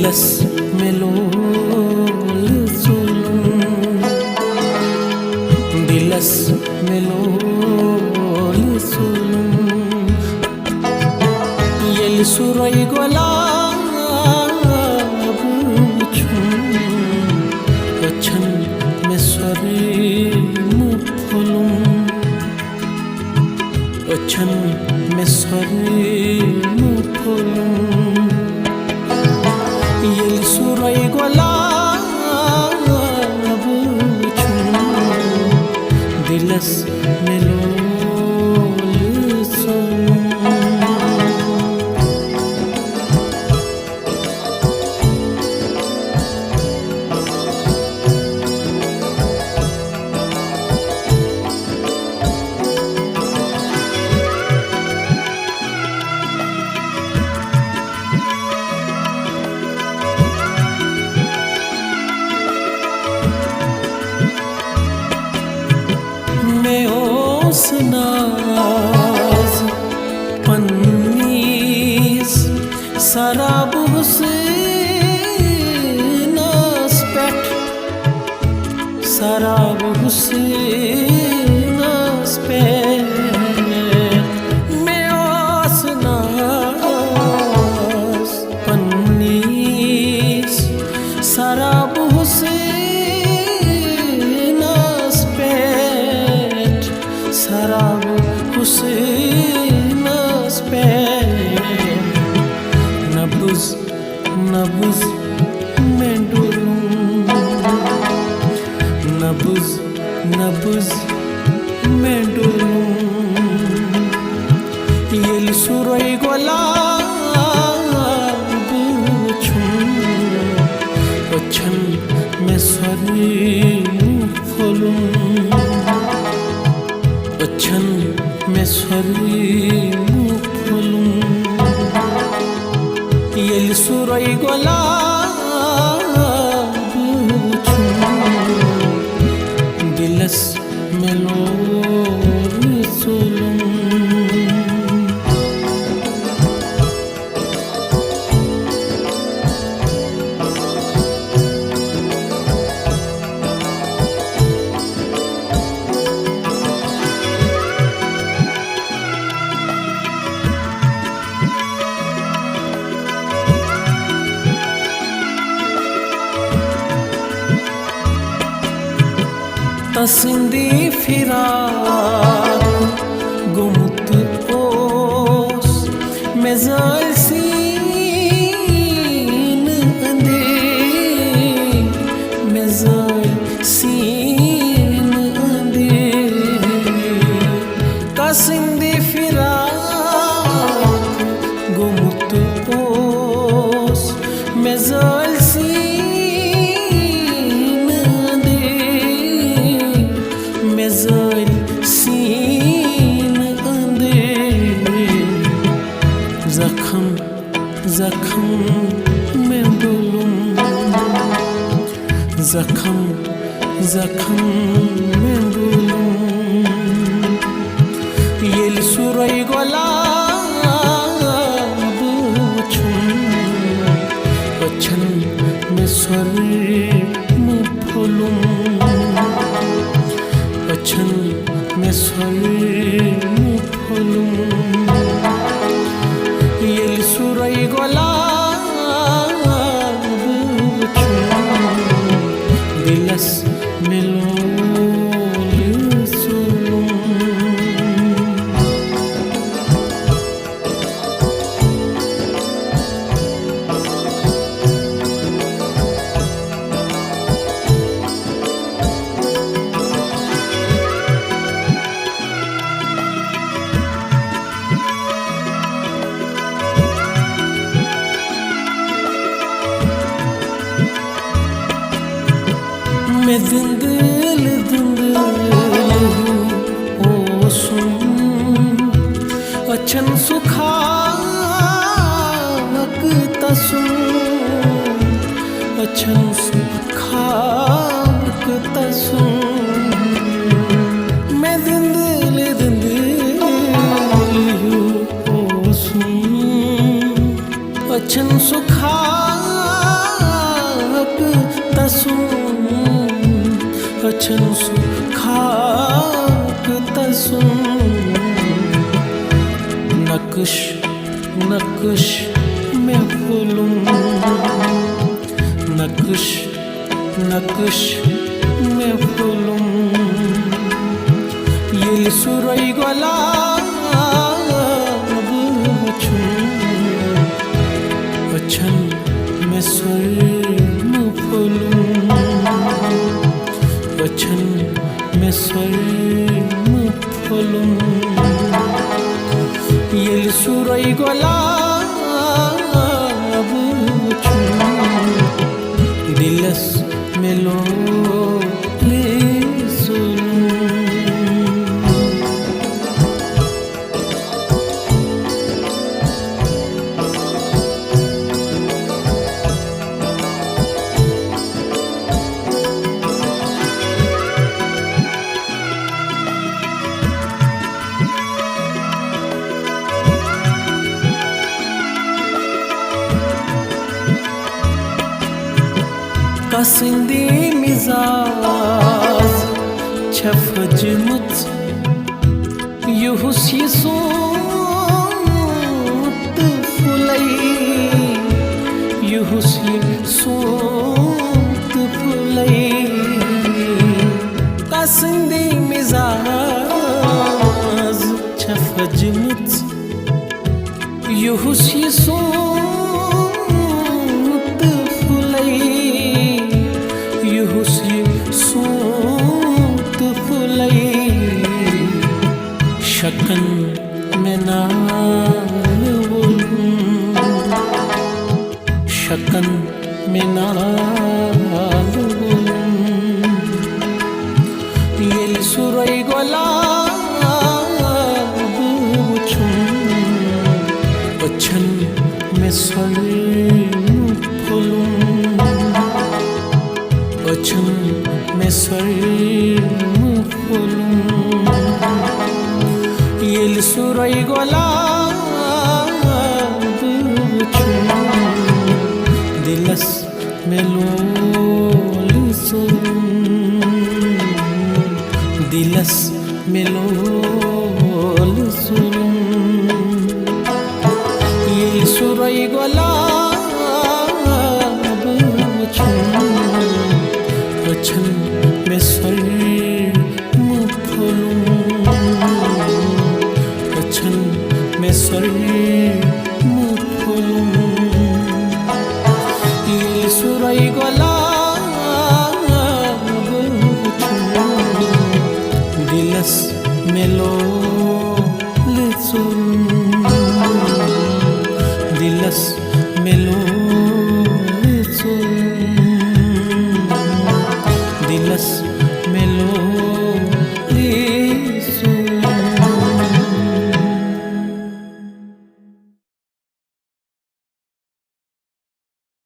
दिलस मेलोल zulum दिलस मेलोल zulum yel suray golab chum achan meswari mupulum achan meswari mupulum yel suray golab chum dilas melol zulum नाज पन्नीस शराब हुस्नस पेठ शराब हुस्नस पेठ में ओस नाज पन्नीस शराब हुस्नस पेठ शराब हुस्नस पेठ नब्ज़ नब्ज़ में डोलूं नब्ज़ नब्ज़ में डोलूं yel suray golab chum achan meswari mupulum achan meswari mupulum yel suray golab chum dilas melol zulum तसिंदी फिराक गुमत ओस मेज़ाल सीन अंदे मेज़ाल सीन अंदे तसिंदी फिराक गुमत ओस मेज़ाल मेज़ाल सीन अंदे ज़ख्म ज़ख्म में डोलूं ज़ख्म ज़ख्म में डोलूं yel suray golab chum achan meswari mupulum achan meswari mupulum yel suray golab chum dilas melol zulum मैं दिल ओसुं अच्छन सुखाक तसुं अच्छन सुखाक तसुं मैं दिल ओसुं अच्छन सुखाक वचन सु खाक तसुन नक्श नक्श महफुलुम नक्श नक्श महफुलुम येल सुरई गुलाब वचन वचन में स्वर्ण फुलुम वचन में स्वर्ण फुलुम येल सुरई गुलाब वचन दिलस में लो ले कसंदी मिजाज छफजमुत युहुस यसूत फुलई युहुस यसूत फुलई कसंदी मिजाज छफजमुत युहुस यसूत फुलई युहुस सूत फुलई शकन में नाल शकन में नाल येल सुरई गुलाब वचन में स्वर्ण फुलुम वचन में स्वर्ण फुलुम येल सुरई गुलाब वचन दिलस में लोल सुरुम दिलस में लोल सुरुम येल सुरई गुलाब वचन में स्वर्ण फुलुम वचन में स्वर्ण